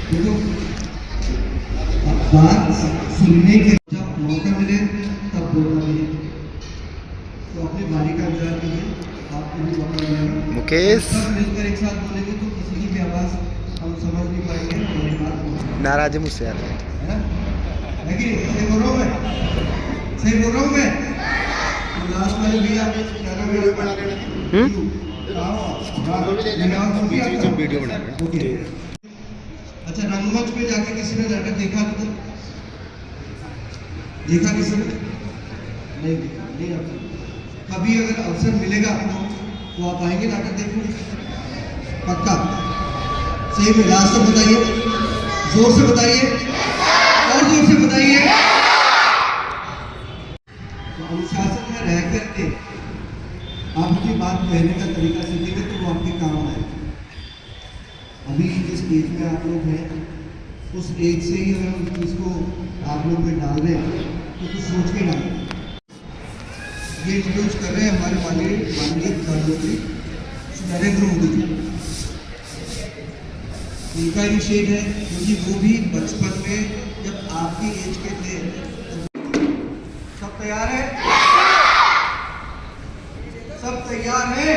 देखो बात सुनने के जब मौका मिले तब बोलना नहीं, तो अपनी बारी का इंतजार कीजिए, आपको भी मौका मिलेगा। मुकेश सब मिलकर एक साथ बोलेंगे तो किसी की भी आवाज़ हम समझ नहीं पाएंगे, मेरी बात नाराज है मुझसे यार, है ना? है कि नहीं? सही बोल रहा हूँ मैं? सही बोल रहा हूँ मैं? तो लास्ट वाले भी आप क्या नाम वीडियो बना वीडियो बना ओके। अच्छा, रंगमंच पे जाके किसी ने नाटक देखा तो देखा किसी ने? नहीं देखा, नहीं आता। कभी अगर अवसर मिलेगा आपको तो आप आएंगे नाटक देखने? पक्का? सही में लास्ट तक बताइए, जोर से बताइए, और जोर से बताइए। तो अनुशासन में रह करके आप अपनी बात कहने का तरीका सीखेंगे तो वो आपके काम आएगा। अभी जिस एज में आप लोग हैं उस एज से ही अगर उस चीज़ को आप लोग में डाल रहे हैं तो कुछ सोच के डालें। ये इंट्रोड्यूस कर रहे हैं हमारे माननीय प्रधानमंत्री नरेंद्र मोदी जी। उनका इनिशिएट है क्योंकि वो भी बचपन में जब आपकी एज के थे। सब तैयार है? सब तैयार है?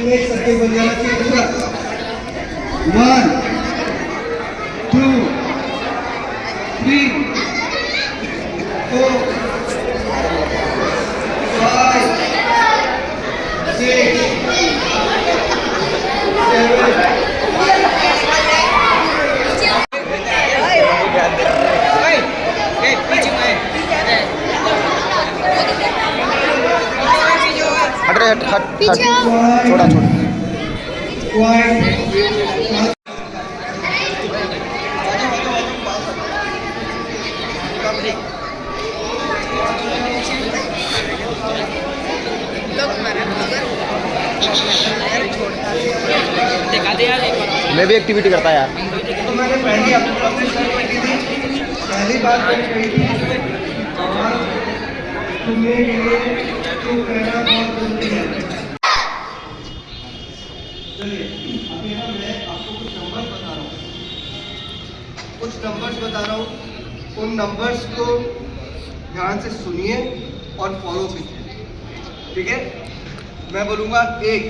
एक सर्कल बन जाना चाहिए पूरा। 1 2 3 4 5 6 हट छोड़ा छोड़ा। मैं भी एक्टिविटी करता यार। तो मैंने पहली बात मैंने कही थी तुम्हें तो कहना बहुत जरूरी है। चलिए अभी ना मैं आपको कुछ नंबर्स बता रहा हूँ, उन नंबर्स को ध्यान से सुनिए और फॉलो कीजिए, ठीक है? मैं बोलूँगा 1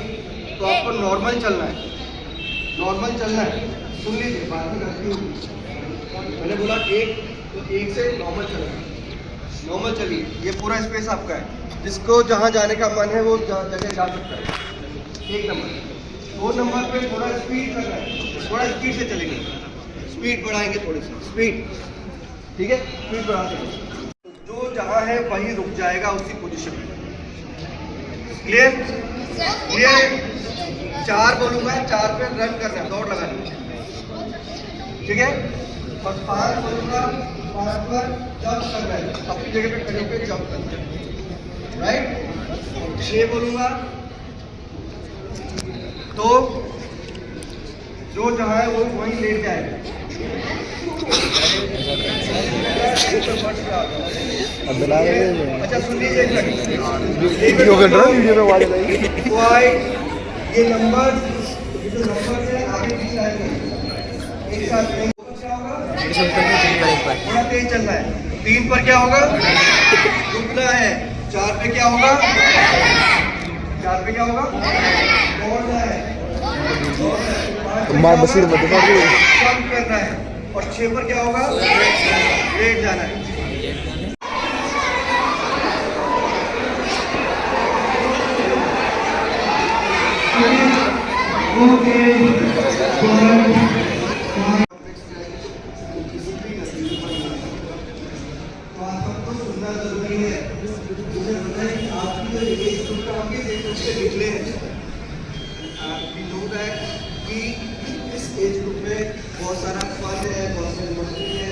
तो आपको नॉर्मल चलना है, सुन लीजिए, बात में गलती होगी। मैंने बोला 1 तो 1 से नॉर्मल चलना है, नॉर्मल चलिए। ये पूरा स्पेस आपका है, जिसको जहाँ जाने का मन है वो जगह जा सकता है। 1 नंबर। 2 नंबर पे थोड़ा स्पीड करना है, थोड़ा स्पीड से चलेंगे, स्पीड बढ़ाएंगे थोड़ी सी स्पीड, ठीक है? स्पीड बढ़ा देंगे, जो जहाँ है वहीं रुक जाएगा उसी पोजीशन में। क्लियर? क्लियर? 4 बोलूँगा, 4 पे रन करना है, दौड़ लगानी है, ठीक है? और 5 बोलूँगा, 5 पर जंप करना है, अपनी जगह पे खड़े होकर जंप करना है, राइट? 6 बोलूँगा तो जो जहाँ है वो वहीं लेट जाएगा। अच्छा सुन लीजिए, वीडियो में आवाज आएगी। ये नंबर है आगे पीछे आएंगे, एक साथ नहीं। थोड़ा तेज चलना है। 3 पर क्या होगा? रुकना है। 4 पे क्या होगा? दौड़ना है। जंप करना है। और 6 पर क्या होगा? लेट जाना है। जरूरी है, मुझे पता है कि आपकी जो एज ग्रुप का आपके एज ग्रुप से निकले हैं, वी नो दैट कि इस एज ग्रुप में बहुत सारा फन है, बहुत सारी मस्ती है,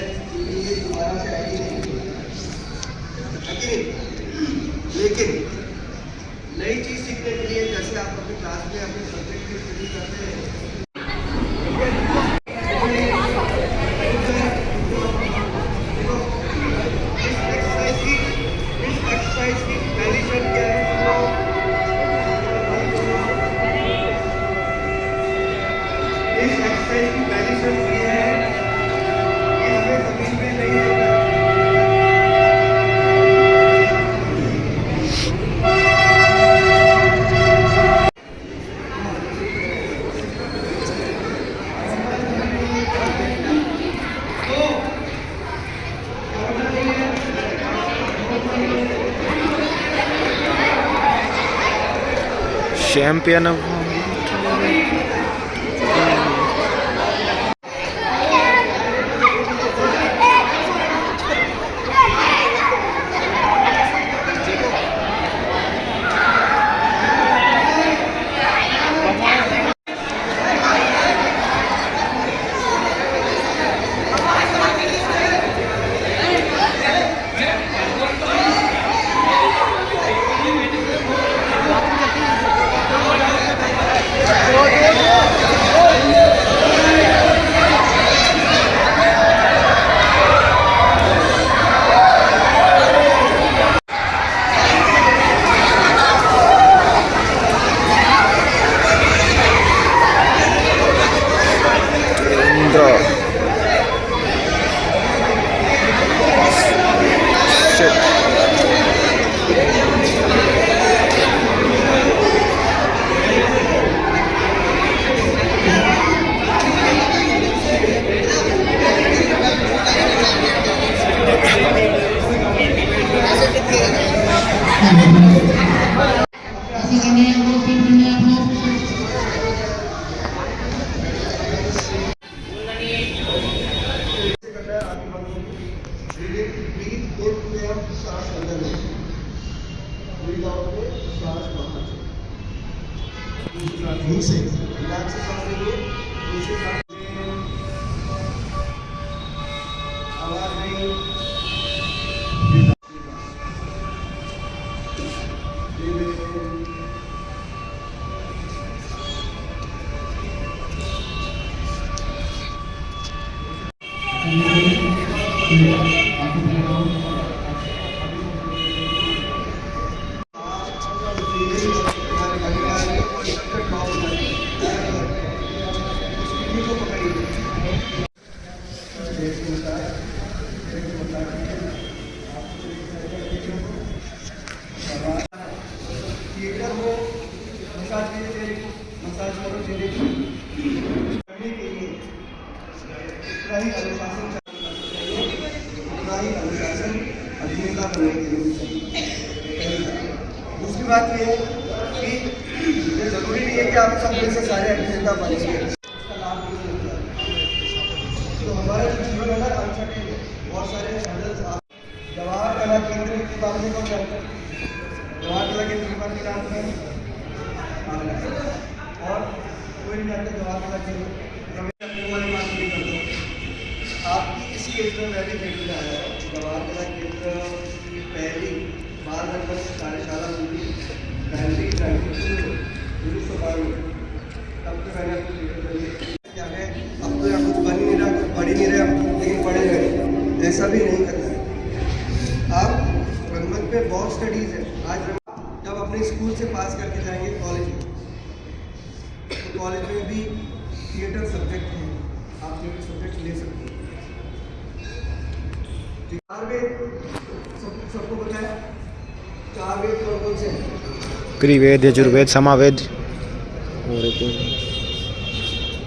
ये दोबारा से आएगी नहीं, है कि नहीं? लेकिन नई चीज़ सीखने के लिए जैसे आप अपनी क्लास में अपने सब्जेक्ट की स्टडी करते हैं, इस एक्सरसाइज की पहली शर्त क्या है? चैंपियन ऑफ थिएटर हो, मसाज के लिए मसाज करो चेहरे को करने के लिए उतना ही अनुशासन चाहिए, उतना ही अनुशासन अभिनेता बनने के लिए चाहिए। दूसरी बात ये है कि ये जरूरी नहीं है कि आप सब में से सारे अभिनेता बनेंगे, इसका लाभ भी नहीं होता। तो हमारा जो जीवन है ना अनसर्टेन है, बहुत सारे हर्डल्स। जवाहर कला केंद्र के बारे में कौन जानता है? जवाहर कला केंद्र के बारे में जानते हैं और कोई नहीं जानते जवाहर कला केंद्र। अपने वाले बात नहीं करता। आपकी इसी एज में मैं भी देखने आया हूँ। जवाहर कला केंद्र की पहली बाल रंगमंच कार्यशाला हुई 1992 में। तब तो मैंने आपको क्या है, अब तो यहाँ कुछ बन ही नहीं रहा, कुछ पढ़ ही नहीं रहे, लेकिन पढ़े गए। ऐसा भी नहीं करना है। आप रंगमंच पे बहुत स्टडीज़ है। आज जब अपने स्कूल से पास करके जाएंगे कॉलेज में, तो कॉलेज में भी थिएटर सब्जेक्ट है, आप थिएटर सब्जेक्ट ले सकते हैं। चार वेद सबको पता है? चार वेद कौन कौन से हैं? त्रिवेद, यजुर्वेद, सामवेद और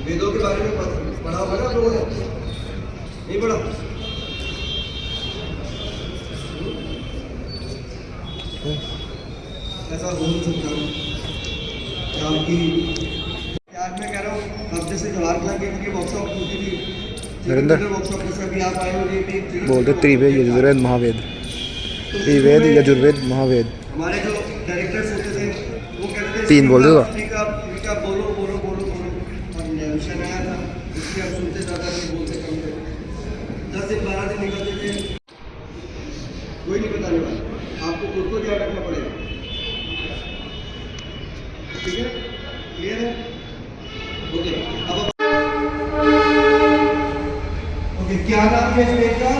वेदों के बारे में पढ़ा होगा ना आप लोगों ने? नहीं पढ़ा? ऐसा हो नहीं सकता आपकी। आज मैं कह रहा हूँ, अब जैसे जवाहर कला केंद्र की वर्कशॉप होती थी, नरेंद्र वर्कशॉप जैसे अभी आप आए हो, ये भी बोलते त्रिवेद, यजुर्वेद, महावेद। त्रिवेद, यजुर्वेद, महावेद। हमारे जो डायरेक्टर्स होते थे वो कहते थे तीन बोल दो। ठीक है, बोलो बोलो बोलो बोलो। और विषय नया था, इसलिए आप सुनते ज़्यादा थे, बोलते कम थे। 10 दिन 12 दिन निकलते थे, कोई नहीं बताने वाला। आपको खुद को ध्यान रखना पड़ेगा। ठीक है, क्लियर है? ओके, अब ओके, क्या नाम है स्टेज का?